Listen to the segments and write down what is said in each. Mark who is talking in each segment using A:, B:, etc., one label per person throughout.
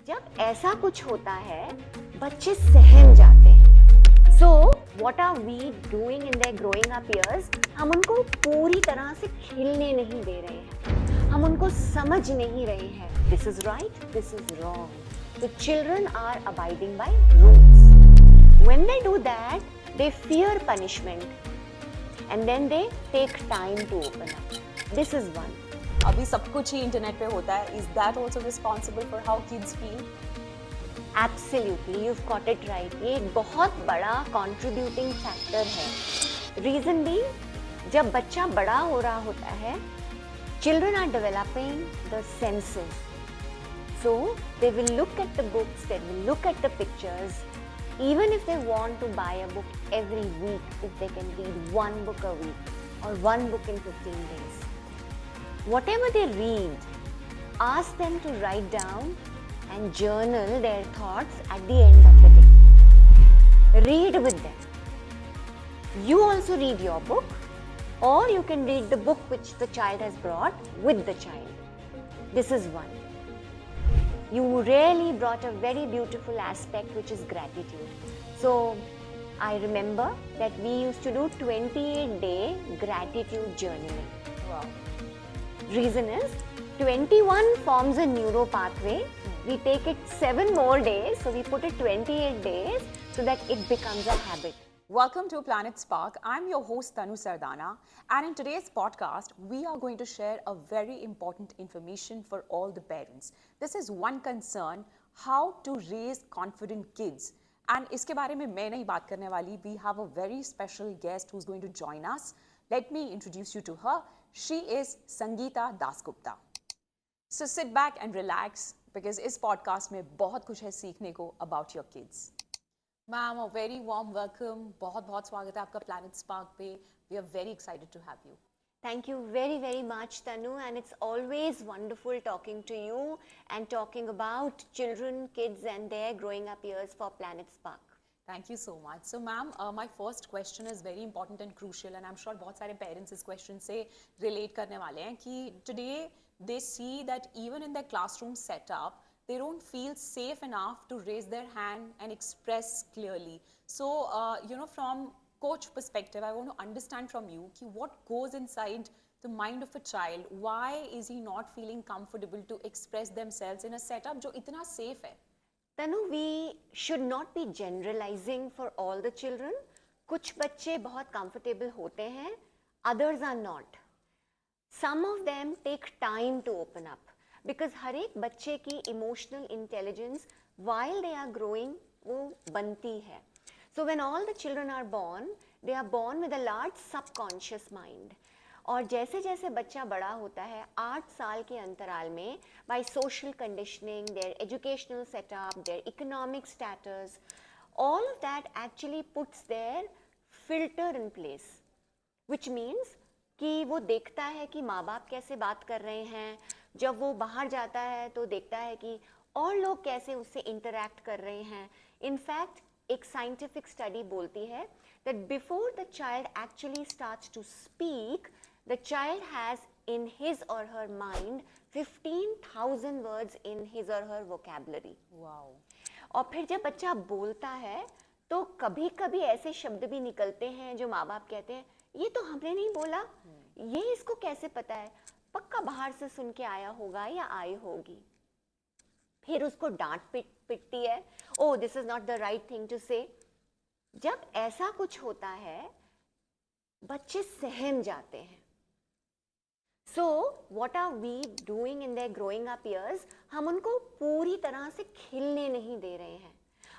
A: जब ऐसा कुछ होता है बच्चे सहम जाते हैं। So what are we doing in their growing up years? हम उनको पूरी तरह से खिलने नहीं दे रहे हैं, हम उनको समझ नहीं रहे हैं। This is right, this is wrong. The children are abiding by rules. When they do that they fear punishment and then they take time to open up. This is one.
B: अभी सब कुछ ही इंटरनेट पे होता है. Is that also responsible for how kids feel?
A: Absolutely, you've got it right. ये एक बहुत बड़ा contributing factor है. Reason being, जब बच्चा बड़ा हो रहा होता है, children are developing the senses. So they will look at the books, they will look at the pictures. Even if they want to buy a book every week, if they can read one book a week or one book in 15 days, whatever they read, ask them to write down and journal their thoughts at the end of the day. Read with them. You also read your book, or you can read the book which the child has brought with the child. This is one. You really brought a very beautiful aspect, which is gratitude. So I remember that we used to do 28-day gratitude journaling.
B: Wow.
A: Reason is 21 forms a neuro pathway. We take it 7 more days, so we put it 28 days so that it becomes a habit.
B: Welcome to Planet Spark. I'm your host Tanu Sardana, and in today's podcast we are going to share a very important information for all the parents. This is one concern, how to raise confident kids. And इसके बारे में मैं नहीं बात करने वाली. We have a very special guest who's going to join us. Let me introduce you to her. She is Sangeeta Dasgupta. So sit back and relax because इस podcast में बहुत कुछ है सीखने को about your kids. Ma'am, a very warm welcome. बहुत स्वागत है आपका Planet Spark पे. We are very excited to have you.
A: Thank you very, very much, Tanu, and it's always wonderful talking to you and talking about children, kids and their growing up years for Planet Spark.
B: Thank you so much. So, ma'am, my first question is very important and crucial, and I'm sure बहुत सारे parents इस question से relate करने वाले हैं कि today they see that even in their classroom setup, they don't feel safe enough to raise their hand and express clearly. So, from coach perspective, I want to understand from you ki what goes inside the mind of a child. Why is he not feeling comfortable to express themselves in a setup जो इतना safe है?
A: Tanu, we should not be generalizing for all the children. कुछ बच्चे बहुत comfortable होते हैं, others are not. Some of them take time to open up. Because हर एक बच्चे की emotional intelligence while they are growing वो बनती है. So when all the children are born, they are born with a large subconscious mind. और जैसे जैसे बच्चा बड़ा होता है 8 साल के अंतराल में by social conditioning, their educational setup, their economic status, all of that actually puts their filter in place, which means कि वो देखता है कि माँ बाप कैसे बात कर रहे हैं. जब वो बाहर जाता है तो देखता है कि और लोग कैसे उससे इंटरैक्ट कर रहे हैं. इनफैक्ट एक साइंटिफिक स्टडी बोलती है that before the child actually starts to speak, the child has in his or her mind 15,000 words in his or her vocabulary.
B: Wow.
A: और फिर जब बच्चा बोलता है तो कभी कभी ऐसे शब्द भी निकलते हैं जो माँ बाप कहते हैं ये तो हमने नहीं बोला, ये इसको कैसे पता है, पक्का बाहर से सुन के आया होगा या आई होगी. फिर उसको डांट पिटती है, oh this is not the right thing to say. जब ऐसा कुछ होता है बच्चे सहम जाते हैं. So what are we doing in their growing up years? हम उनको पूरी तरह से खिलने नहीं दे रहे हैं,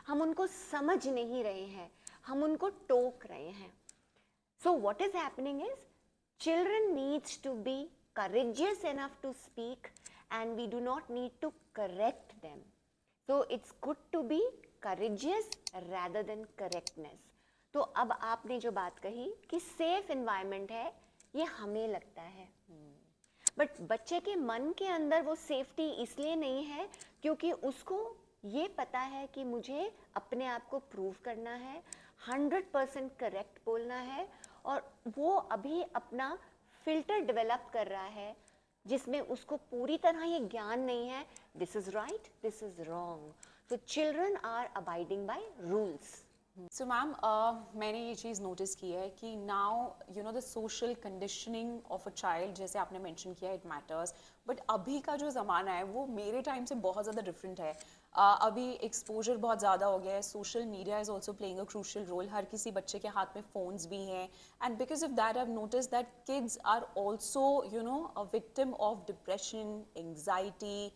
A: हम उनको समझ नहीं रहे हैं, हम उनको टोक रहे हैं. So what is happening is children needs to be courageous enough to speak and we do not need to correct them. So it's good to be courageous rather than correctness. तो अब आपने जो बात कही कि safe environment है, ये हमें लगता है. बट बच्चे के मन के अंदर वो सेफ्टी इसलिए नहीं है क्योंकि उसको ये पता है कि मुझे अपने आप को प्रूव करना है, 100% करेक्ट बोलना है, और वो अभी अपना फिल्टर डेवलप कर रहा है जिसमें उसको पूरी तरह ये ज्ञान नहीं है, this is right, this is wrong. So children are abiding by rules.
B: So ma'am मैंने ये चीज़ नोटिस की है कि now you know the social conditioning of a child, जैसे आपने मेंशन किया इट मैटर्स, बट अभी का जो ज़माना है वो मेरे टाइम से बहुत ज़्यादा डिफरेंट है. अभी एक्सपोजर बहुत ज़्यादा हो गया है, social media is also playing a crucial role, हर किसी बच्चे के हाथ में फ़ोन्स भी हैं, and because of that I have notice that kids are also you know a victim of depression, anxiety.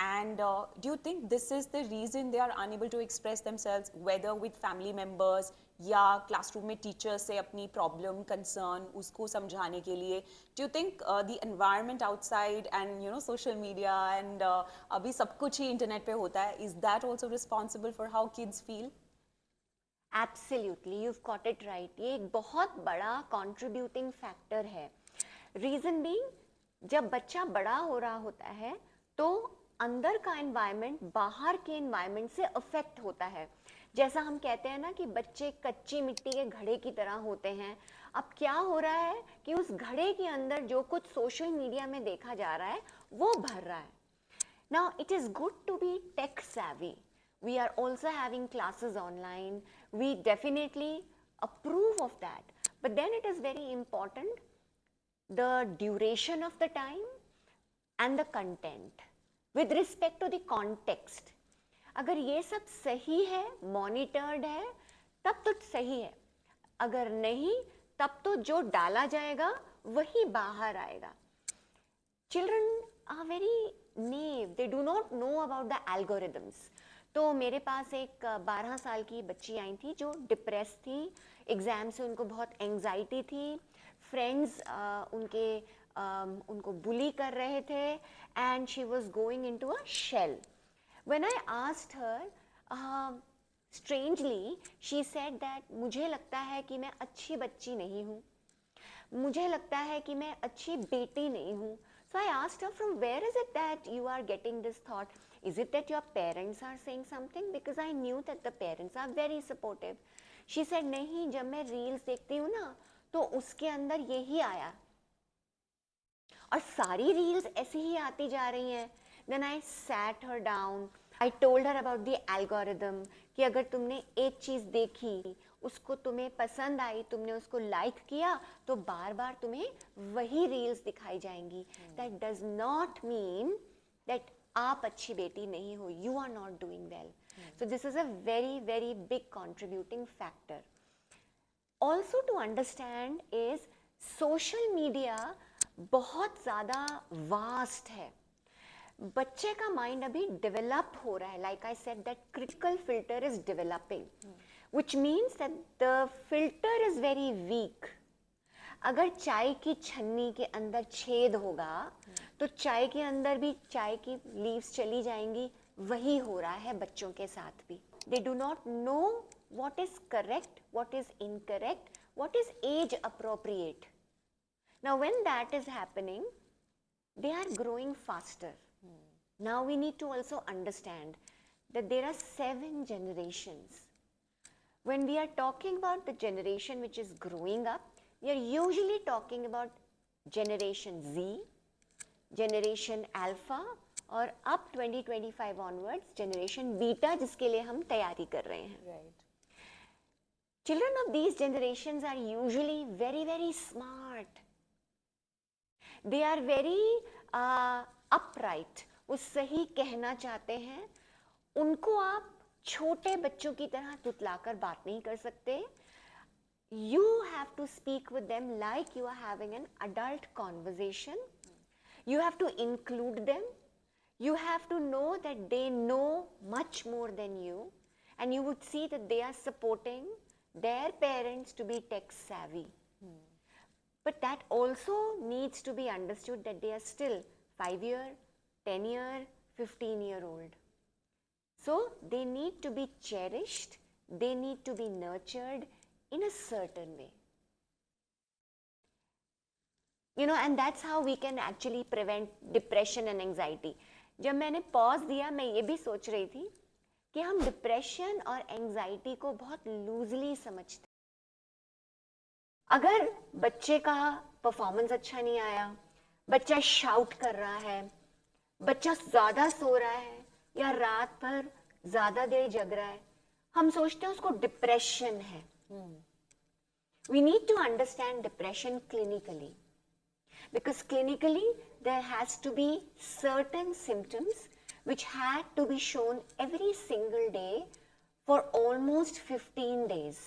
B: And do you think this is the reason they are unable to express themselves, whether with family members या classroom में teacher से अपनी problem, concern उसको समझाने के लिए? Do you think the environment outside and you know social media and अभी सब कुछ ही internet पे होता है, is that also responsible for how kids feel?
A: Absolutely, you've got it right. ये एक बहुत बड़ा contributing factor है. Reason being, जब बच्चा बड़ा हो रहा होता है तो अंदर का एनवायरनमेंट बाहर के एनवायरनमेंट से अफेक्ट होता है. जैसा हम कहते हैं ना कि बच्चे कच्ची मिट्टी के घड़े की तरह होते हैं. अब क्या हो रहा है कि उस घड़े के अंदर जो कुछ सोशल मीडिया में देखा जा रहा है वो भर रहा है. Now it is good to be tech savvy. We are also having classes online. We definitely approve of that. But then it is very important the duration of the time and the content. With respect to the context, अगर ये सब सही है, monitored है, तब तो सही है. अगर नहीं, तब तो जो डाला जाएगा वही बाहर आएगा. Children are very naive. They do not know about the algorithms. तो मेरे पास एक 12 साल की बच्ची आई थी जो डिप्रेस थी, एग्जाम से उनको बहुत एंग्जाइटी थी, फ्रेंड्स उनको बुली कर रहे थे, and she was going into a shell. When I asked her, strangely she said that मुझे लगता है कि मैं अच्छी बच्ची नहीं हूँ, मुझे लगता है कि मैं अच्छी बेटी नहीं हूँ. So I asked her, from where is it that you are getting this thought? Is it that your parents are saying something? Because I knew that the parents are very supportive. She said, नहीं, जब मैं reels देखती हूँ ना तो उसके अंदर यही आया और सारी रील्स ऐसी ही आती जा रही हैं. Then I sat her down. I told her about the algorithm कि अगर तुमने एक चीज़ देखी, उसको तुम्हें पसंद आई, तुमने उसको लाइक किया, तो बार बार तुम्हें वही रील्स दिखाई जाएंगी. That does not mean that आप अच्छी बेटी नहीं हो. You are not doing well. So this is a very, very big contributing factor. Also to understand is social media बहुत ज़्यादा वास्ट है. बच्चे का माइंड अभी डेवलप हो रहा है. Like I said that critical filter is developing, which means that the filter is very weak. अगर चाय की छन्नी के अंदर छेद होगा तो चाय के अंदर भी चाय की लीव्स चली जाएंगी. वही हो रहा है बच्चों के साथ भी. They do not know what is correct, what is incorrect, what is age appropriate. Now when that is happening, they are growing faster. Now we need to also understand that there are 7 generations. When we are talking about the generation which is growing up, we are usually talking about generation Z, generation alpha, और अब 2025 onwards generation beta जिसके लिए हम तैयारी कर रहे हैं.
B: Right.
A: Children of these generations are usually very, very smart. They are very upright. वो सही कहना चाहते हैं. उनको आप छोटे बच्चों की तरह तुतलाकर बात नहीं कर सकते. You have to speak with them like you are having an adult conversation. You have to include them. You have to know that they know much more than you, and you would see that they are supporting their parents to be tech savvy. But that also needs to be understood that they are still 5-year, 10-year, 15-year-old. So they need to be cherished, they need to be nurtured in a certain way. You know, and that's how we can actually prevent depression and anxiety. जब मैंने pause दिया, मैं ये भी सोच रही थी कि हम डिप्रेशन और एंजाइटी को बहुत लूजली समझते. अगर बच्चे का परफॉर्मेंस अच्छा नहीं आया, बच्चा शाउट कर रहा है, बच्चा ज्यादा सो रहा है या रात भर ज्यादा देर जग रहा है, हम सोचते हैं उसको डिप्रेशन है. We need to understand depression clinically, because clinically there has to be certain symptoms which had to be shown every single day for almost 15 days.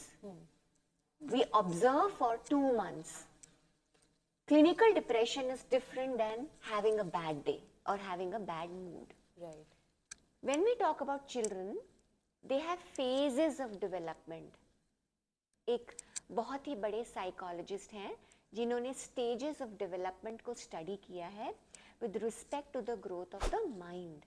A: We observe for 2 months. Clinical depression is different than having a bad day or having a bad mood.
B: Right.
A: When we talk about children, they have phases of development. एक बहुत ही बड़े psychologist हैं जिन्होंने stages of development को study किया है with respect to the growth of the mind.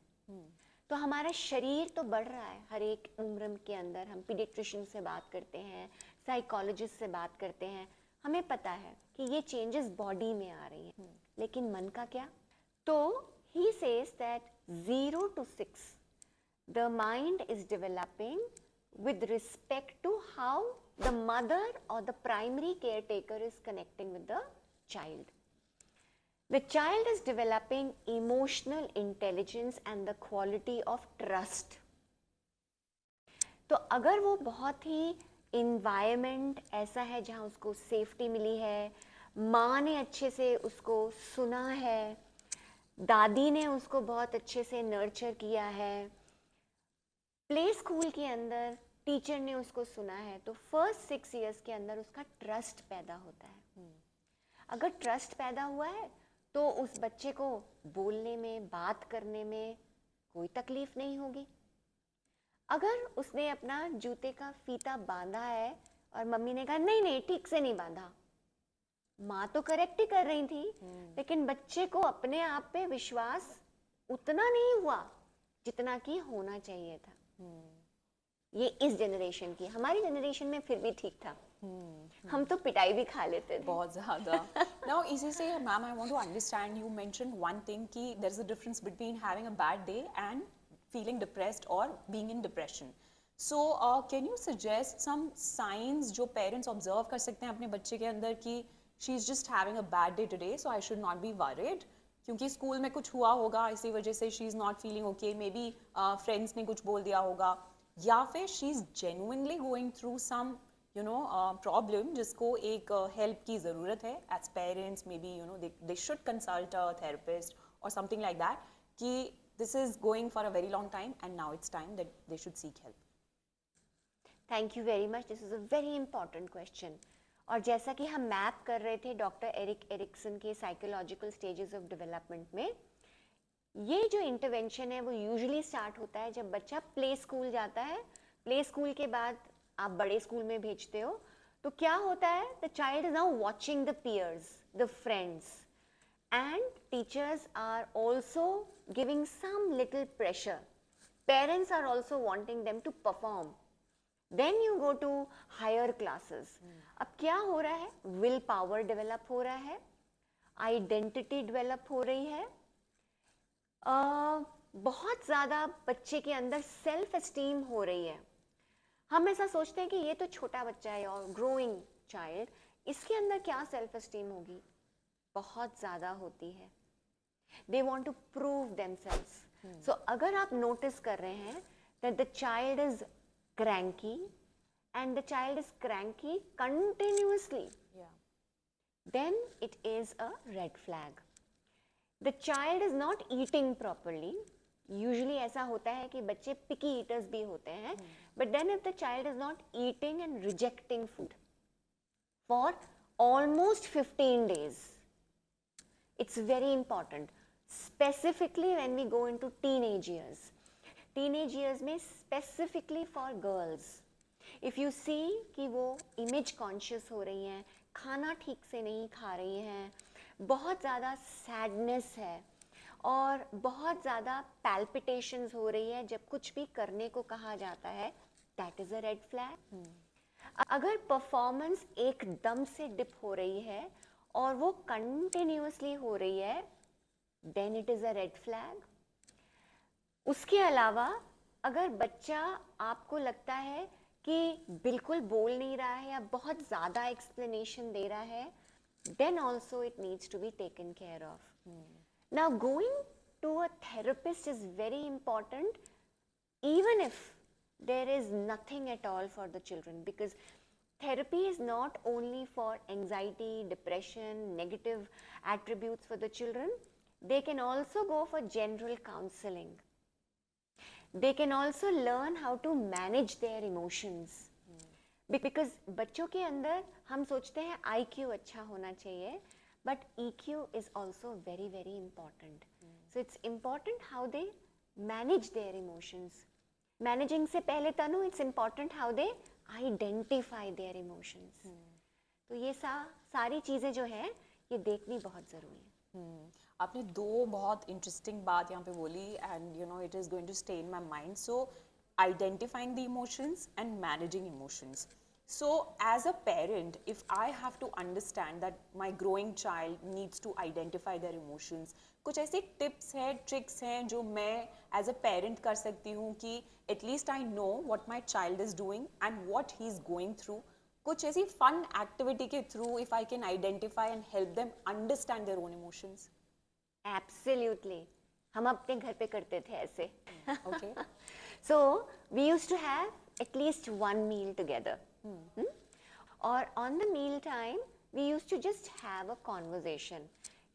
A: तो हमारा शरीर तो बढ़ रहा है हर एक उम्र के अंदर. हम पीडियाट्रिशियन से बात करते हैं, साइकोलॉजिस्ट से बात करते हैं, हमें पता है कि ये चेंजेस बॉडी में आ रही हैं. लेकिन मन का क्या? तो he says that 0 to 6 the mind is developing with respect to how the mother or the primary caretaker is connecting with the child. The child is developing emotional intelligence and the quality of trust. तो अगर वो बहुत ही environment ऐसा है जहाँ उसको safety मिली है, माँ ने अच्छे से उसको सुना है, दादी ने उसको बहुत अच्छे से nurture किया है, प्ले स्कूल के अंदर टीचर ने उसको सुना है, तो फर्स्ट 6 years के अंदर उसका ट्रस्ट पैदा होता है. अगर ट्रस्ट पैदा हुआ है तो उस बच्चे को बोलने में, बात करने में कोई तकलीफ नहीं होगी. अगर उसने अपना जूते का फीता बांधा है और मम्मी ने कहा नहीं नहीं ठीक से नहीं बांधा, माँ तो करेक्ट ही कर रही थी, लेकिन बच्चे को अपने आप पे विश्वास उतना नहीं हुआ जितना कि होना चाहिए था. ये इस जनरेशन की. हमारी जनरेशन में फिर भी ठीक था, हम तो पिटाई भी खा लेते थे
B: बहुत ज़्यादा. Now, इसी से ma'am, I want to understand. You mentioned one thing कि there is a difference between having a bad day and feeling depressed or being in depression. So, can you suggest some signs जो parents observe कर सकते हैं अपने बच्चे के अंदर कि she is just having a bad day today, so I should not be worried? क्योंकि स्कूल में कुछ हुआ होगा, इसी वजह से she is not feeling okay. Maybe friends ने कुछ बोल दिया होगा, या फिर she is genuinely going through some problem जिसको एक help की ज़रूरत है. As parents, maybe they should consult a therapist or something like that. कि this is going for a very long time and now it's time that they should seek help.
A: Thank you very much. This is a very important question. और जैसा कि हम map कर रहे थे doctor Erik Erikson के psychological stages of development में, ये जो इंटरवेंशन है वो यूजुअली स्टार्ट होता है जब बच्चा प्ले स्कूल जाता है. प्ले स्कूल के बाद आप बड़े स्कूल में भेजते हो, तो क्या होता है? The child is now watching the peers, the friends, and teachers are also giving some little pressure. Parents are also wanting them to perform. Then you go to higher classes. अब क्या हो रहा है? विल पावर डेवलप हो रहा है, identity develop हो रही है, बहुत ज़्यादा बच्चे के अंदर सेल्फ एस्टीम हो रही है. हम ऐसा सोचते हैं कि ये तो छोटा बच्चा है और ग्रोइंग चाइल्ड, इसके अंदर क्या सेल्फ एस्टीम होगी? बहुत ज़्यादा होती है. They want to prove themselves. So अगर आप नोटिस कर रहे हैं that the child is cranky and the child is cranky continuously, then it is a red flag. The child is not eating properly. Usually ऐसा होता है कि बच्चे picky eaters भी होते हैं, but then if the child is not eating and rejecting food for almost 15 days, it's very important, specifically when we go into teenage years. Teenage years में specifically for girls, if you see कि वो image conscious हो रही हैं, खाना ठीक से नहीं खा रही हैं, बहुत ज़्यादा सैडनेस है और बहुत ज़्यादा पैल्पिटेशंस हो रही है जब कुछ भी करने को कहा जाता है, that is a red flag. अगर परफॉर्मेंस एकदम से डिप हो रही है और वो कंटिन्यूसली हो रही है, then it is a red flag. उसके अलावा अगर बच्चा आपको लगता है कि बिल्कुल बोल नहीं रहा है या बहुत ज़्यादा एक्सप्लेनेशन दे रहा है, then also it needs to be taken care of. Now, going to a therapist is very important, even if there is nothing at all for the children, because therapy is not only for anxiety, depression, negative attributes for the children. They can also go for general counseling. They can also learn how to manage their emotions. Because बच्चों के अंदर हम सोचते हैं IQ अच्छा होना चाहिए, but EQ is also very very important. So it's important how they manage their emotions. Managing से पहले तनु, it's important how they identify their emotions. तो ये सारी चीज़ें जो है ये देखनी बहुत ज़रूरी है.
B: आपने दो बहुत इंटरेस्टिंग बात यहाँ पे बोली and you know it is going to stay in my mind. So identifying the emotions and managing emotions. So as a parent, if I have to understand that my growing child needs to identify their emotions, कुछ ऐसे tips हैं, tricks हैं जो मैं as a parent कर सकती हूँ कि at least I know what my child is doing and what he is going through. कुछ ऐसी fun activity के through if I can identify and help them understand their own emotions.
A: Absolutely. हम अपने घर पे करते थे ऐसे.
B: Okay.
A: So we used to have at least one meal together. Or on the meal time we used to just have a conversation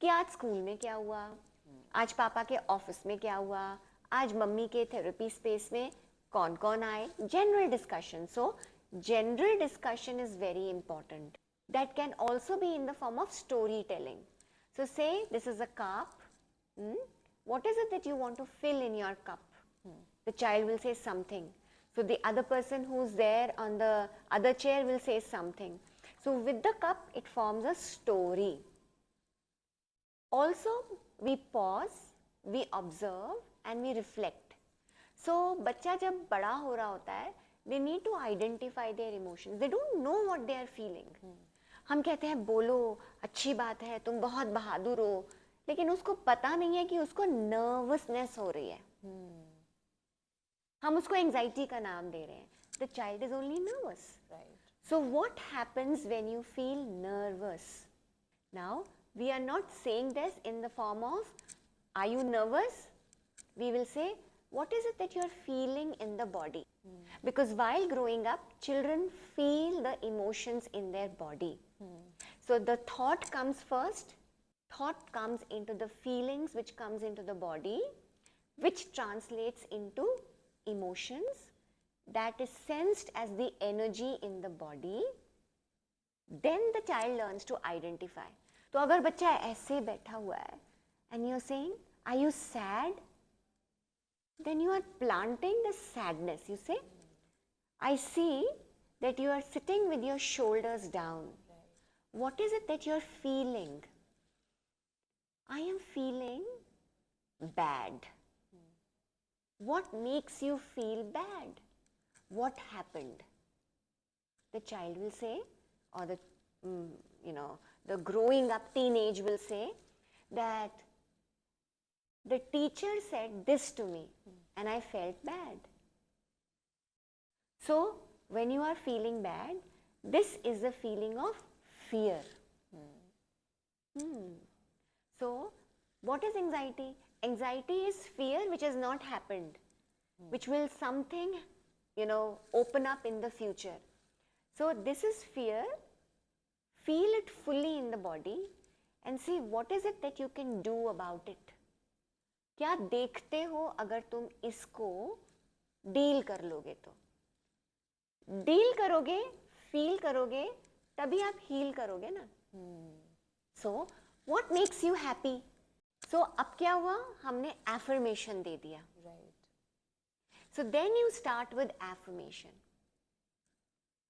A: कि आज school में क्या हुआ, आज पापा के ऑफिस में क्या हुआ, आज मम्मी के थेरेपी स्पेस में कौन कौन आए. General discussion. So general discussion is very important. That can also be in the form of storytelling. So say this is a cup. What is it that you want to fill in your cup? The child will say something. So the other person who's there on the other chair will say something. So with the cup, it forms a story. Also, we pause, we observe, and we reflect. So बच्चा जब बड़ा हो रहा होता है, they need to identify their emotions. They don't know what they are feeling. हम कहते हैं बोलो, अच्छी बात है, तुम बहुत बहादुर हो, लेकिन उसको पता नहीं है कि उसको नर्वसनेस हो रही है. हम उसको एंजाइटी का नाम दे रहे हैं. The child is only nervous.
B: Right.
A: So what happens when you feel nervous? Now, we are not saying this in the form of, are you nervous? We will say, what is it that you are feeling in the body? Because while growing up, children feel the emotions in their body. So the thought comes first. Thought comes into the feelings, which comes into the body, which translates into emotions that is sensed as the energy in the body. Then the child learns to identify. तो अगर बच्चा ऐसे बैठा हुआ है and you're saying, are you sad? Then you are planting the sadness. You say, I see that you are sitting with your shoulders down. What is it that you're feeling? I am feeling bad. What makes you feel bad? What happened? The child will say, or the growing up teenage will say that the teacher said this to me and I felt bad. So when you are feeling bad, this is the feeling of fear. So what is anxiety? Anxiety is fear which has not happened, which will something, open up in the future. So this is fear. Feel it fully in the body and see what is it that you can do about it. क्या देखते हो अगर तुम इसको deal कर लोगे तो? Deal करोगे, फील करोगे, तभी आप हील करोगे ना. So what makes you happy? So अब क्या हुआ? हमने affirmation दे दिया.
B: Right.
A: So then you start with affirmation.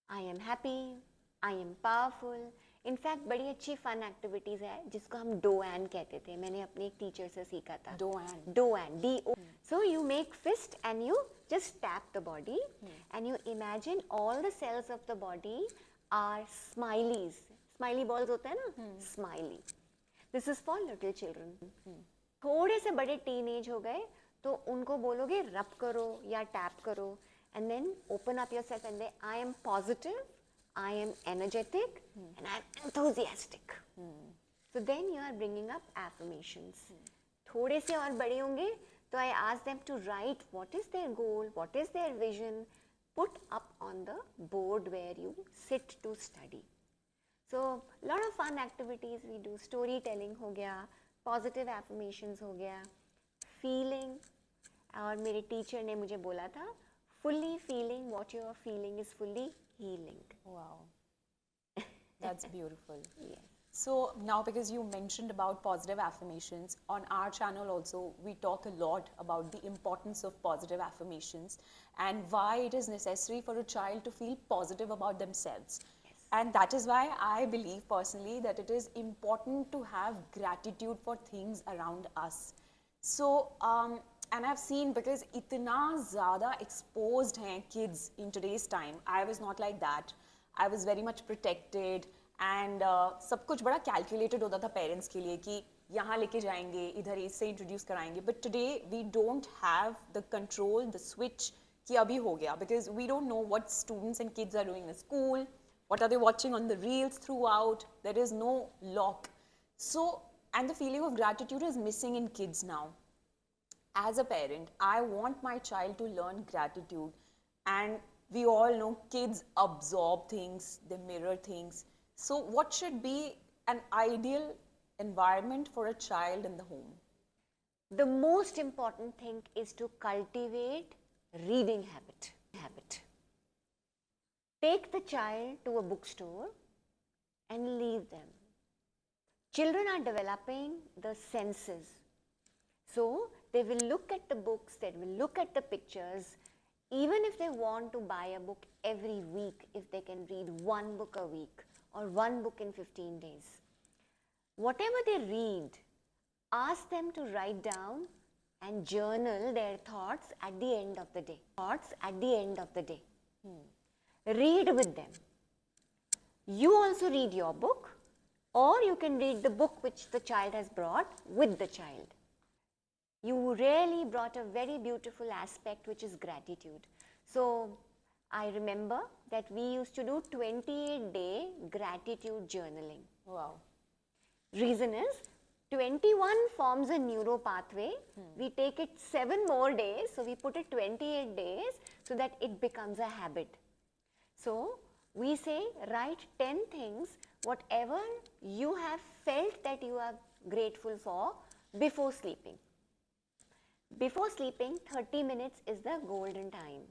A: I am happy, I am powerful. In fact, बड़ी अच्छी fun activities है जिसको हम do-an कहते थे. मैंने अपने एक टीचर से सीखा था.
B: Do-an.
A: Do-an. D-O. So you make fist and you just tap the body and you imagine all the cells of the body are smileys. Smiley balls होता है ना? Smiley. This is for little children. थोड़े से बड़े teenage हो गए तो उनको बोलोगे rub करो या tap करो and then open up yourself and say I am positive, I am energetic and I am enthusiastic. So then you are bringing up affirmations. थोड़े से और बड़े होंगे तो I ask them to write what is their goal, what is their vision, put up on the board where you sit to study. So lot of fun activities we do. Storytelling हो गया, positive affirmations हो गया, feeling. और मेरे teacher ने मुझे बोला था, fully feeling what you are feeling is fully healing.
B: Wow. That's beautiful.
A: Yes.
B: So now, because you mentioned about positive affirmations, on our channel also we talk a lot about the importance of positive affirmations and why it is necessary for a child to feel positive about themselves.
A: Yes.
B: And that is why I believe personally that it is important to have gratitude for things around us. So, and I've seen, because itna zyada exposed hain kids in today's time. I was not like that. I was very much protected and सब कुछ बड़ा calculated होता था parents के लिए कि यहाँ लेके जाएंगे, इधर इससे introduce कराएंगे. But today we don't have the control, the switch कि अभी हो गया, because we don't know what students and kids are doing in school, what are they watching on the reels throughout. There is no lock. So, and the feeling of gratitude is missing in kids now. As a parent, I want my child to learn gratitude, and we all know kids absorb things, they mirror things. So what should be an ideal environment for a child in the home?
A: The most important thing is to cultivate reading habit. Take the child to a bookstore and leave them. Children are developing the senses. So they will look at the books, they will look at the pictures. Even if they want to buy a book every week, if they can read one book a week or one book in 15 days, whatever they read, ask them to write down and journal their thoughts at the end of the day. Read with them. You also read your book, or you can read the book which the child has brought with the child. You really brought a very beautiful aspect, which is gratitude. So I remember that we used to do 28-day gratitude journaling.
B: Wow.
A: Reason is 21 forms a neuro pathway. We take it 7 more days, so we put it 28 days so that it becomes a habit. So we say write 10 things, whatever you have felt that you are grateful for before sleeping. Before sleeping, 30 minutes is the golden time.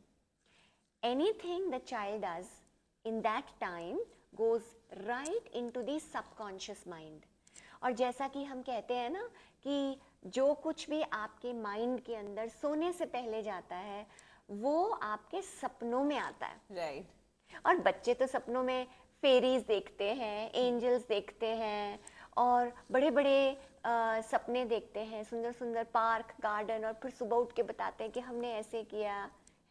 A: Anything the child does in that time goes right into the subconscious mind. और जैसा कि हम कहते हैं ना कि जो कुछ भी आपके माइंड के अंदर सोने से पहले जाता है वो आपके सपनों में आता है.
B: Right.
A: और बच्चे तो सपनों में फेरीज देखते हैं, एंजल्स देखते हैं और बड़े बड़े सपने देखते हैं, सुंदर सुंदर पार्क, गार्डन, और फिर सुबह उठ के बताते हैं कि हमने ऐसे किया,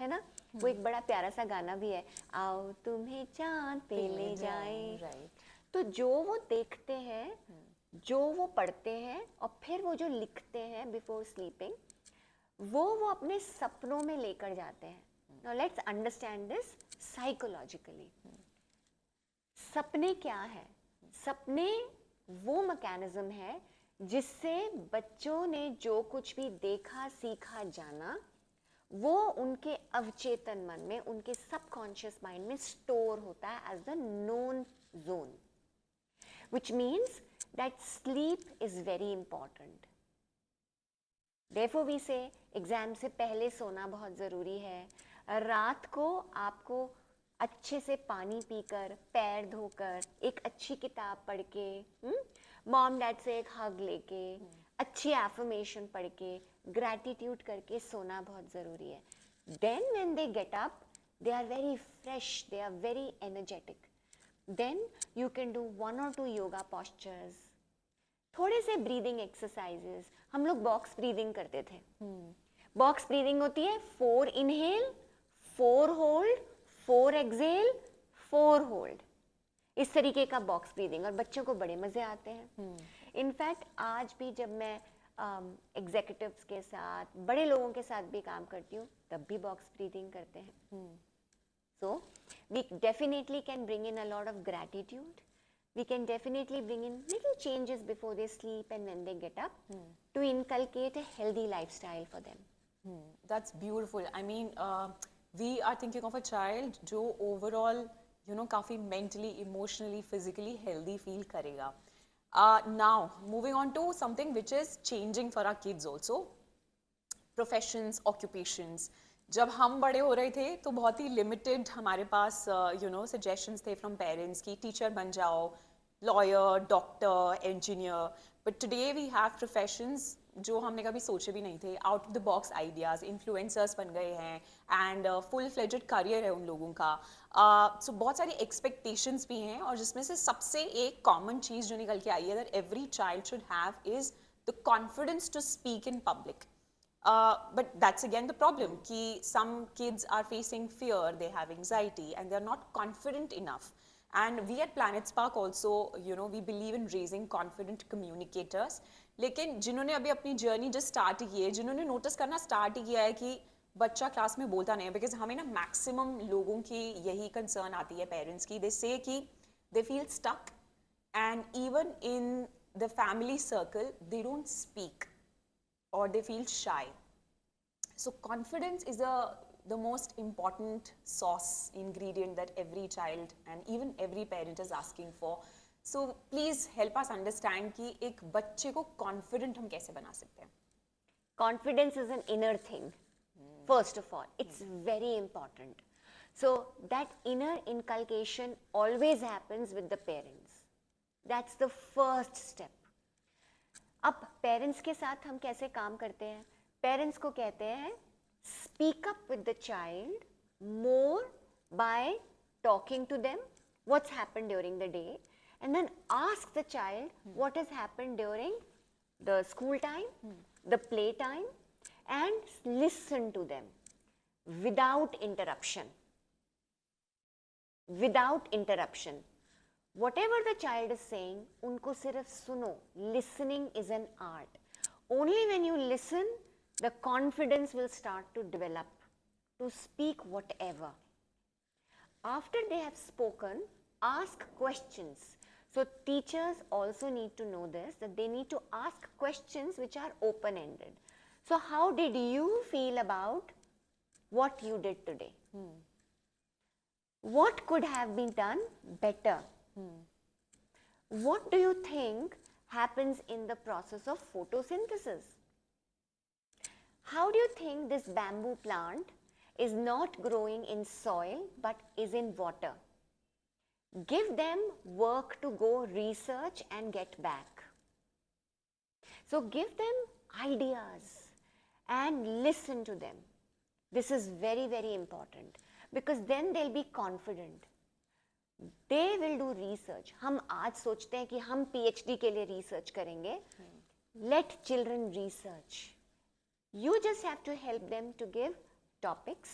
A: है ना. वो एक बड़ा प्यारा सा गाना भी है, आओ तुम्हें चांद पे ले जाएं.
B: Right.
A: तो जो वो देखते हैं, जो वो पढ़ते हैं और फिर वो जो लिखते हैं बिफोर स्लीपिंग, वो अपने सपनों में लेकर जाते हैं. Now let's understand this psychologically. सपने क्या है? सपने वो मैकेनिज्म है जिससे बच्चों ने जो कुछ भी देखा, सीखा, जाना, वो उनके अवचेतन मन में, उनके सबकॉन्शियस माइंड में स्टोर होता है as the known zone, which means that sleep is very important. Therefore we say exam से पहले सोना बहुत ज़रूरी है. रात को आपको अच्छे से पानी पीकर, पैर धोकर, एक अच्छी किताब पढ़ के, मॉम डैड से एक हग लेके, अच्छी एफर्मेशन पढ़ के, ग्रैटिट्यूड करके सोना बहुत ज़रूरी है. Then when they get up, they are very fresh, they are very energetic. Then you can do 1 or 2 yoga postures. थोड़े से ब्रीदिंग एक्सरसाइजेस. हम लोग बॉक्स ब्रीदिंग करते थे. बॉक्स ब्रीदिंग होती है 4 इनहेल, 4 होल्ड, 4 एक्सहेल, 4 होल्ड. इस तरीके का बॉक्स ब्रीदिंग, और बच्चों को बड़े मजे आते हैं. इनफैक्ट आज भी जब मैं एग्जीक्यूटिव्स के साथ, बड़े लोगों के साथ भी काम करती हूँ, तब भी बॉक्स ब्रीदिंग करते हैं. So we definitely can bring in a lot of gratitude. we can definitely bring in little changes before they sleep and when they get up to inculcate a healthy lifestyle for them.
B: That's beautiful. I mean, we are thinking of a child जो overall, काफी mentally, emotionally, physically healthy feel करेगा. Now, moving on to something which is changing for our kids also. Professions, occupations. जब हम बड़े हो रहे थे तो बहुत ही लिमिटेड हमारे पास सजेशंस थे फ्रॉम पेरेंट्स की टीचर बन जाओ, lawyer, doctor, engineer. But today we have professions जो हमने कभी सोचे भी नहीं थे. Out of the box ideas, influencers बन गए हैं एंड फुल फ्लेजेड करियर है उन लोगों का. सो बहुत सारी एक्सपेक्टेशंस भी हैं और जिसमें से सबसे एक कॉमन चीज़ जो निकल के आई है that every child should have is the confidence to speak in public. But that's again the problem ki some kids are facing fear, they have anxiety and they're not confident enough. And we at Planet Spark also, we believe in raising confident communicators. लेकिन जिन्होंने अभी अपनी journey just start की है, जिन्होंने notice करना start किया है कि बच्चा क्लास में बोलता नहीं है, बिकॉज हमें ना मैक्सिमम लोगों की यही कंसर्न आती है पेरेंट्स की. दे से कि they feel stuck and even in the family circle they don't speak or they feel shy. So confidence is the most important sauce ingredient that every child and even every parent is asking for. So please help us understand कि एक बच्चे को confident हम कैसे बना सकते हैं.
A: Confidence is an inner thing. First of all, it's very important. So that inner inculcation always happens with the parents. That's the first step. अब पेरेंट्स के साथ हम कैसे काम करते हैं? पेरेंट्स को कहते हैं speak up with the child more by talking to them what's happened during the day and then ask the child what has happened during the school time, the play time and listen to them without interruption. Without interruption. Whatever the child is saying, उनको सिर्फ सुनो. Listening is an art. Only when you listen, the confidence will start to develop to speak whatever. After they have spoken, ask questions. So teachers also need to know this, that they need to ask questions which are open-ended. So how did you feel about what you did today? What could have been done better? What do you think happens in the process of photosynthesis? How do you think this bamboo plant is not growing in soil but is in water? Give them work to go research and get back. So give them ideas and listen to them. This is very, very important because then they'll be confident. They will do research. हम आज सोचते हैं कि हम PhD के लिए research करेंगे. Let children research. You just have to help them to give topics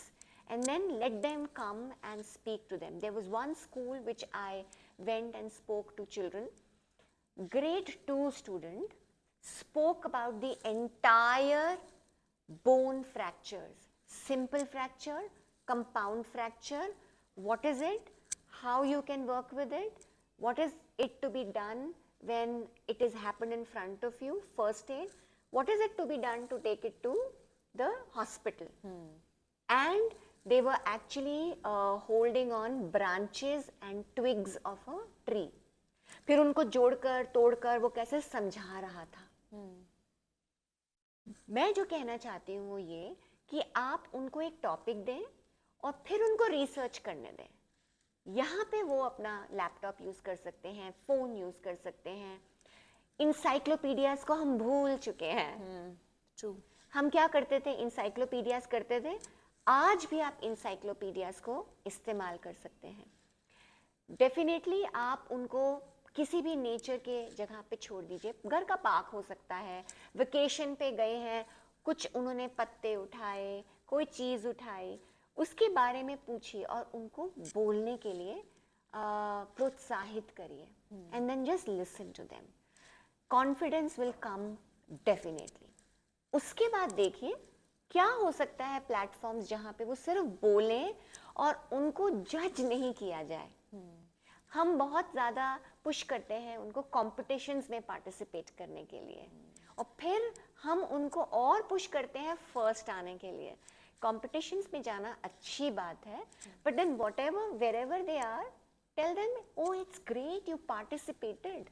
A: and then let them come and speak to them. There was one school which I went and spoke to children. Grade 2 student spoke about the entire bone fractures. Simple fracture, compound fracture, what is it? How you can work with it, what is it to be done when it is happened in front of you, first aid, what is it to be done to take it to the hospital. And they were actually holding on branches and twigs of a tree. फिर उनको जोड़कर तोड़कर वो कैसे समझा रहा था. मैं जो कहना चाहती हूँ वो ये कि आप उनको एक टॉपिक दें और फिर उनको रिसर्च करने दें. यहाँ पे वो अपना लैपटॉप यूज़ कर सकते हैं, फ़ोन यूज़ कर सकते हैं. इंसाइक्लोपीडियाज को हम भूल चुके हैं.
B: True.
A: हम क्या करते थे? इंसाइक्लोपीडियाज करते थे. आज भी आप इंसाइक्लोपीडियाज को इस्तेमाल कर सकते हैं. डेफिनेटली आप उनको किसी भी नेचर के जगह पे छोड़ दीजिए. घर का पार्क हो सकता है, वेकेशन पे गए हैं, कुछ उन्होंने पत्ते उठाए, कोई चीज़ उठाई, उसके बारे में पूछिए और उनको बोलने के लिए प्रोत्साहित करिए. And then just listen to them. Confidence will come definitely. उसके बाद देखिए क्या हो सकता है प्लेटफॉर्म्स जहाँ पे वो सिर्फ बोलें और उनको जज नहीं किया जाए. हम बहुत ज़्यादा पुश करते हैं उनको कॉम्पिटिशन्स में पार्टिसिपेट करने के लिए, और फिर हम उनको और पुश करते हैं फर्स्ट आने के लिए। कॉम्पिटिशन्स में जाना अच्छी बात है, but then whatever wherever they are, tell them oh it's great you participated,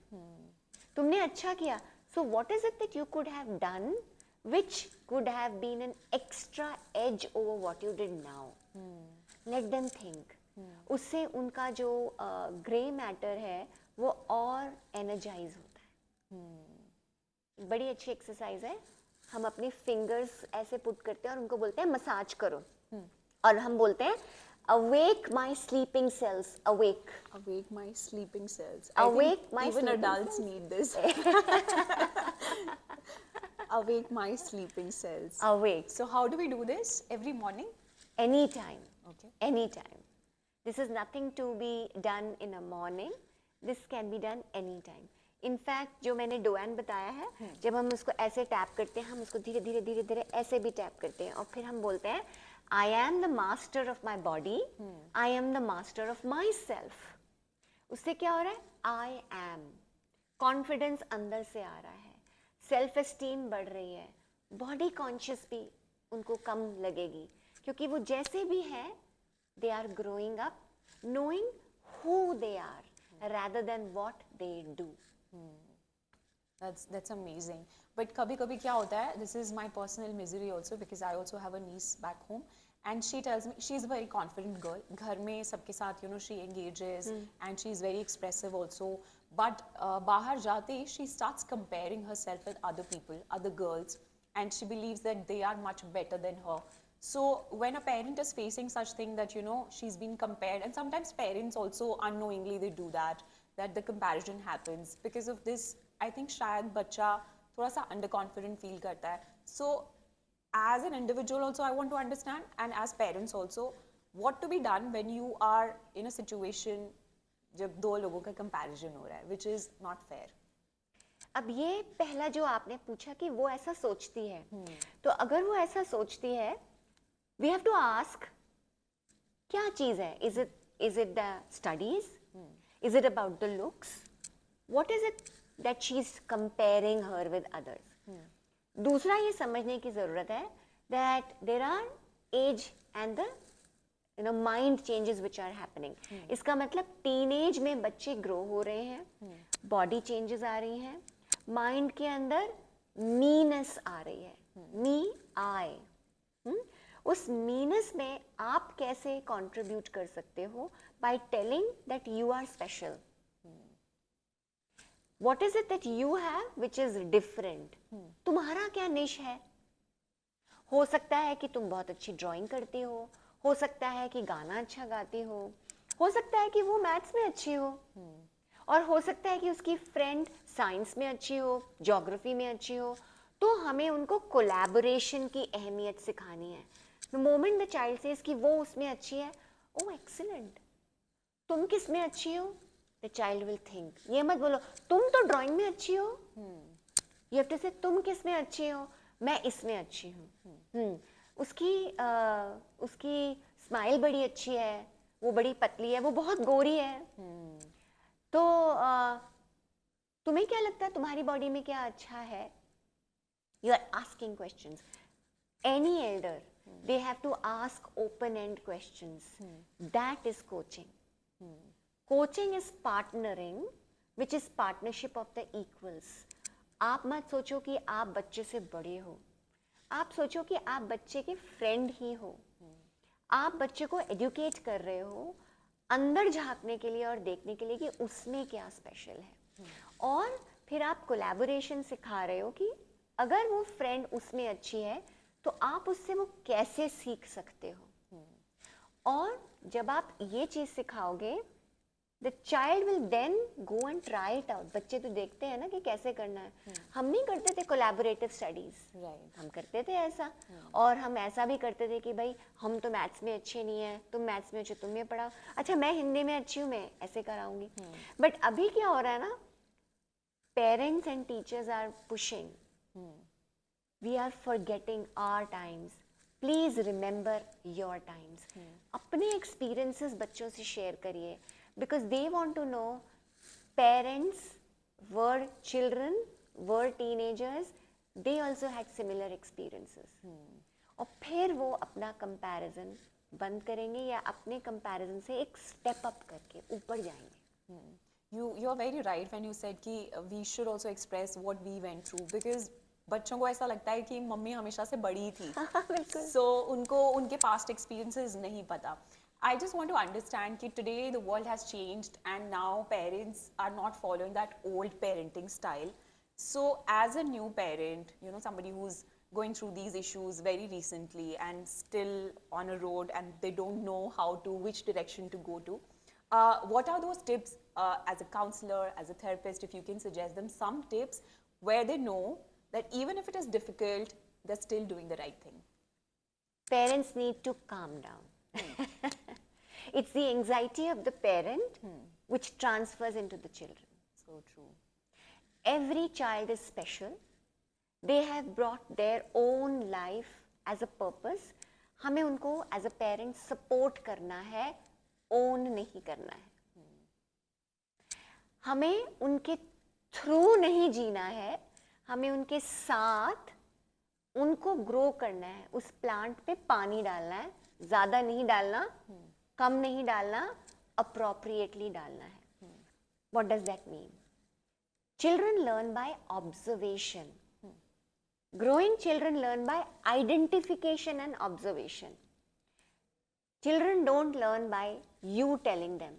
A: तुमने अच्छा किया। So what is it that you could have done which could have been an extra edge over what you did now. Let them think. उससे उनका जो grey matter है वो और energise होता है। बड़ी अच्छी एक्सरसाइज है। हम अपने फिंगर्स ऐसे पुट करते हैं और उनको बोलते हैं मसाज करो, और हम बोलते हैं awake my sleeping cells, awake.
B: Awake my sleeping cells.
A: Awake my
B: even
A: sleeping
B: adults
A: cells.
B: need this. Awake my sleeping cells.
A: Awake.
B: So how do we do this? Every morning?
A: Anytime.
B: Okay.
A: Anytime. This is nothing to be done in a morning. This can be done anytime. In fact, जो मैंने डोएन बताया है, जब हम उसको ऐसे tap करते हैं, हम उसको धीरे धीरे धीरे धीरे ऐसे भी टैप करते हैं, और फिर हम बोलते हैं I am the master of my body, I am the master of myself. उससे क्या हो रहा है? I am. कॉन्फिडेंस अंदर से आ रहा है, सेल्फ एस्टीम बढ़ रही है, बॉडी कॉन्शियस भी उनको कम लगेगी, क्योंकि वो जैसे भी हैं they are growing up knowing who they are rather than what they do.
B: That's amazing. But कभी-कभी क्या होता है? This is my personal misery also because I also have a niece back home, and she tells me she's a very confident girl. घर में सबके साथ she engages and she's very expressive also. But बाहर जाते ही she starts comparing herself with other people, other girls, and she believes that they are much better than her. So when a parent is facing such thing that she's been compared, and sometimes parents also unknowingly they do that the comparison happens because of this. I think शायद बच्चा थोड़ा सा underconfident feel करता है. So as an individual also I want to understand, and as parents also, what to be done when you are in a situation जब दो लोगों का comparison हो रहा है, which is not fair.
A: अब ये पहला जो आपने पूछा कि वो ऐसा सोचती है, तो अगर वो ऐसा सोचती है, we have to ask क्या चीज़ है? Is it the studies? Is it about the looks? What is it that she's comparing her with others? दूसरा ये समझने की ज़रूरत है that there are age and the mind changes which are happening. इसका मतलब टीनेज में बच्चे ग्रो हो रहे हैं, बॉडी चेंजेस आ रही हैं, माइंड के अंदर मीनेस आ रही है, मी आई. उस मीनेस में आप कैसे कंट्रीब्यूट कर सकते हो? By telling that you are special. What is it that you have which is different? तुम्हारा क्या निश है? हो सकता है कि तुम बहुत अच्छी ड्राइंग करती हो सकता है कि गाना अच्छा गाती हो सकता है कि वो मैथ्स में अच्छी हो, और हो सकता है कि उसकी फ्रेंड साइंस में अच्छी हो, ज्योग्राफी में अच्छी हो. तो हमें उनको कोलैबोरेशन की अहमियत सिखानी है. The moment the child says कि वो उसमें अच्छी है, oh excellent, तुम किस में अच्छी हो? The child will think. ये मत बोलो तुम तो ड्राइंग में अच्छी हो. You have to say तुम किस में अच्छी हो? मैं इसमें अच्छी हूँ. उसकी स्माइल बड़ी अच्छी है, वो बड़ी पतली है, वो बहुत गोरी है. तो तुम्हें क्या लगता है तुम्हारी बॉडी में क्या अच्छा है? You are asking questions. Any elder, they have to ask open-end questions. That is coaching. Coaching is partnering, which is partnership of the equals. आप मत सोचो कि आप बच्चे से बड़े हो, आप सोचो कि आप बच्चे के फ्रेंड ही हो. आप बच्चे को एडुकेट कर रहे हो अंदर झांकने के लिए और देखने के लिए कि उसमें क्या स्पेशल है, और फिर आप कोलैबोरेशन सिखा रहे हो कि अगर वो फ्रेंड उसमें अच्छी है तो आप उससे वो कैसे सीख सकते हो. और जब आप ये चीज़ सिखाओगे, the child will then go and try it out. बच्चे तो देखते हैं ना कि कैसे करना है. हम नहीं करते थे कोलैबोरेटिव स्टडीज, हम करते थे ऐसा, और हम ऐसा भी करते थे कि भाई हम तो मैथ्स में अच्छे नहीं है, तुम मैथ्स में अच्छे, तुम ये पढ़ाओ. अच्छा मैं हिंदी में अच्छी हूँ, मैं ऐसे कराऊंगी. बट अभी क्या हो रहा है ना, parents and teachers are pushing. We are forgetting our times. Please remember your times. अपने experiences बच्चों से share करिए. because they want to know parents were children, were teenagers, they also had similar experiences. और फिर वो अपना comparison बंद करेंगे या अपने कंपैरिजन से एक स्टेप अप करके ऊपर जाएंगे.
B: You're very right when you said कि we should also express what we went through, because बच्चों को ऐसा लगता है कि मम्मी हमेशा से बड़ी थी, so उनको उनके past experiences नहीं पता. I just want to understand कि today the world has changed and now parents are not following that old parenting style. So as a new parent, you know, somebody who's going through these issues very recently and still on a road and they don't know how to, which direction to go to, what are those tips as a counselor, as a therapist, if you can suggest them some tips where they know that even if it is difficult, they're still doing the right thing?
A: Parents need to calm down. It's the anxiety of the parent which transfers into the children.
B: So true.
A: Every child is special. They have brought their own life as a purpose. हमें उनको as a parent support करना है, own नहीं करना है. हमें उनके through नहीं जीना है, हमें उनके साथ उनको grow करना है. उस plant पे पानी डालना है, ज़्यादा नहीं डालना, कम नहीं डालना, appropriately डालना है. What does that mean? Children learn by observation. Growing children learn by identification and observation. Children don't learn by you telling them.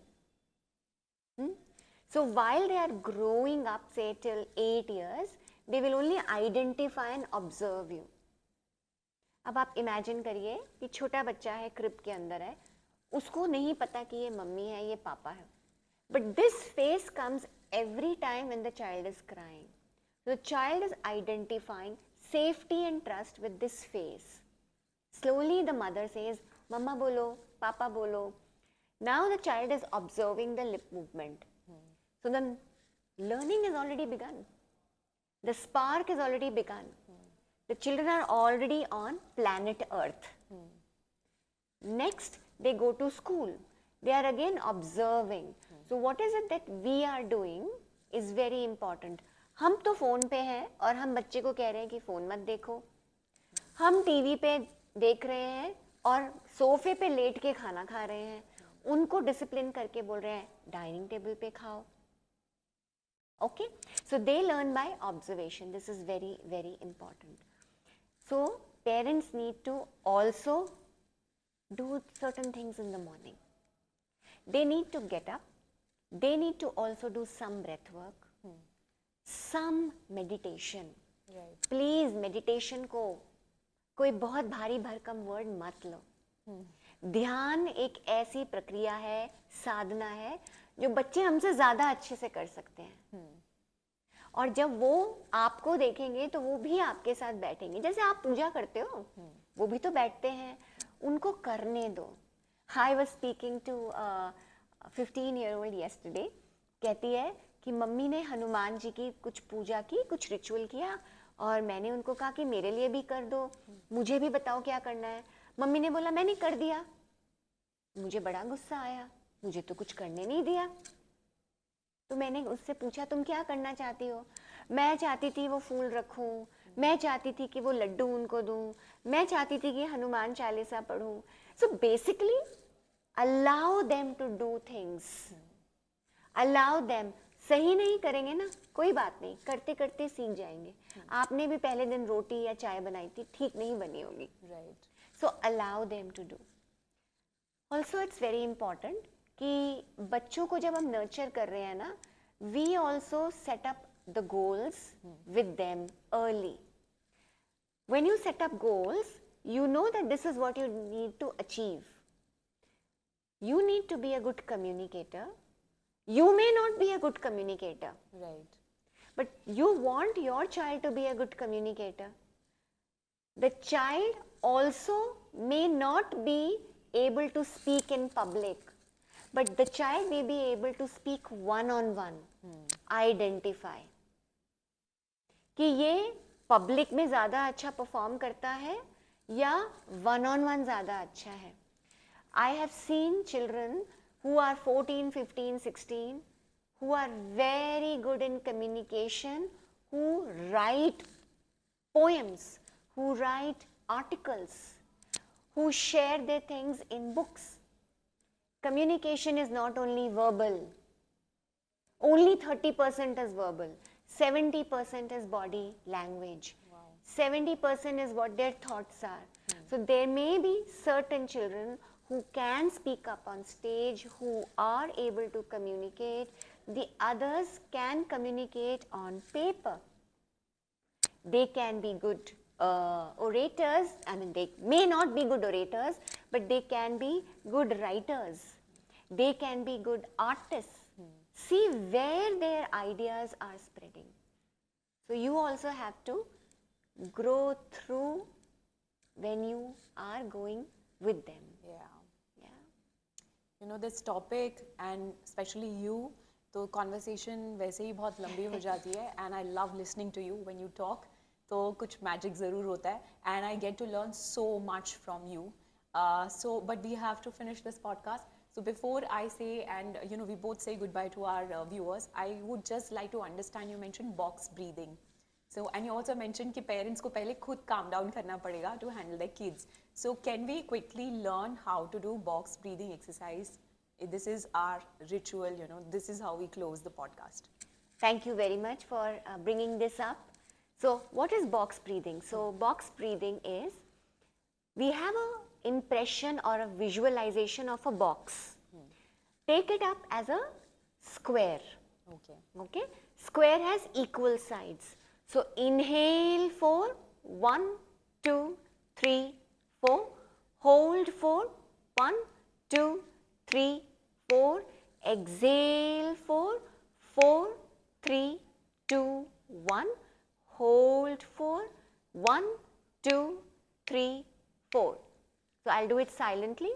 A: So while they are growing up, say till 8 years, they will only identify and observe you. अब आप imagine करिए कि छोटा बच्चा है, crib के अंदर है, उसको नहीं पता कि ये मम्मी है, ये पापा है. But this face comes every time when the child is crying. The child is identifying safety and trust with this face. Slowly the mother says, Mama bolo, Papa bolo. Now the child is observing the lip movement. So the learning has already begun. The spark has already begun. The children are already on planet Earth. Next, they go to school. They are again observing. So what is it that we are doing is very important. हम तो phone पे हैं और हम बच्चे को कह रहे हैं कि फोन मत देखो. हम टीवी पे देख रहे हैं और सोफे पे लेट के खाना खा रहे हैं. उनको डिसिप्लिन करके बोल रहे हैं डाइनिंग टेबल पे खाओ. Okay, so they learn by observation. This is very, very important. So parents need to also do certain things in the morning. They need to get up. They need to also do some breath work, some meditation.
B: Right.
A: Please meditation को कोई बहुत भारी भरकम word मत लो. ध्यान एक ऐसी प्रक्रिया है, साधना है जो बच्चे हमसे ज्यादा अच्छे से कर सकते हैं. और जब वो आपको देखेंगे तो वो भी आपके साथ बैठेंगे. जैसे आप पूजा करते हो, वो भी तो बैठते हैं. उनको करने दो. I was speaking to a 15-year-old yesterday. कहती है कि मम्मी ने हनुमान जी की कुछ पूजा की, कुछ रिचुअल किया और मैंने उनको कहा कि मेरे लिए भी कर दो, मुझे भी बताओ क्या करना है. मम्मी ने बोला मैंने कर दिया. मुझे बड़ा गुस्सा आया, मुझे तो कुछ करने नहीं दिया. तो मैंने उससे पूछा तुम क्या करना चाहती हो. मैं चाहती थी वो फूल रखूं, मैं चाहती थी कि वो लड्डू उनको दूं, मैं चाहती थी कि Hanuman Chalisa पढूं. So basically allow them to do things. Allow them. सही नहीं करेंगे ना, कोई बात नहीं, करते करते सीख जाएंगे. आपने भी पहले दिन रोटी या चाय बनाई थी, ठीक नहीं बनी होगी.
B: Right.
A: So allow them to do. Also it's very important कि बच्चों को जब हम nurture कर रहे हैं ना, we also set up the goals with them early. When you set up goals, you know that this is what you need to achieve. You need to be a good communicator. You may not be a good communicator.
B: Right.
A: But you want your child to be a good communicator. The child also may not be able to speak in public, but the child may be able to speak one-on-one. Identify कि ये public में ज़्यादा अच्छा perform करता है या one-on-one ज़्यादा अच्छा है. I have seen children who are 14, 15, 16, who are very good in communication, who write poems, who write articles, who share their things in books. Communication is not only verbal. Only 30% is verbal. 70% is body language. 70% is what their thoughts are. So there may be certain children who can speak up on stage, who are able to communicate. The others can communicate on paper. They can be good orators. I mean, they may not be good orators, but they can be good writers. They can be good artists. See where their ideas are spreading. So you also have to grow through when you are going with them.
B: Yeah.
A: Yeah.
B: You know, this topic and especially you, तो conversation वैसे ही बहुत लंबी हो जाती है and I love listening to you when you talk. तो कुछ magic ज़रूर होता है and I get to learn so much from you. But we have to finish this podcast. So before I say, and you know, we both say goodbye to our viewers, I would just like to understand, you mentioned box breathing. So, and you also mentioned कि parents को पहले खुद calm down करना पड़ेगा to handle their kids. So, can we quickly learn how to do box breathing exercise? This is our ritual, you know, this is how we close the podcast.
A: Thank you very much for bringing this up. So, what is box breathing? So, box breathing is, we have a impression or a visualization of a box. Take it up as a square.
B: Okay.
A: Okay, square has equal sides. So inhale for 1, 2, 3, 4. Hold for 1, 2, 3, 4. Exhale for 4, 3, 2, 1. Hold for 1, 2, 3, 4. So I'll do it silently.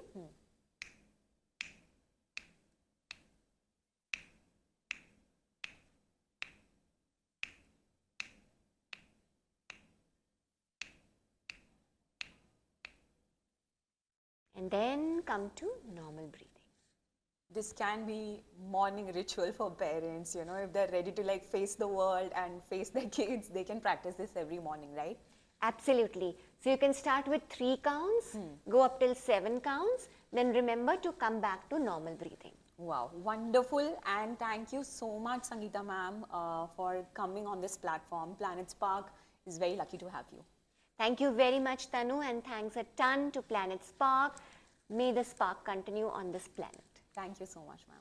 A: And then come to normal breathing.
B: This can be morning ritual for parents, you know, if they're ready to like face the world and face their kids, they can practice this every morning, right?
A: Absolutely. So you can start with 3 counts, go up till 7 counts, then remember to come back to normal breathing.
B: Wow, wonderful, and thank you so much, Sangeeta ma'am, for coming on this platform. Planet Spark is very lucky to have you.
A: Thank you very much, Tanu, and thanks a ton to Planet Spark. May the spark continue on this planet.
B: Thank you so much, ma'am.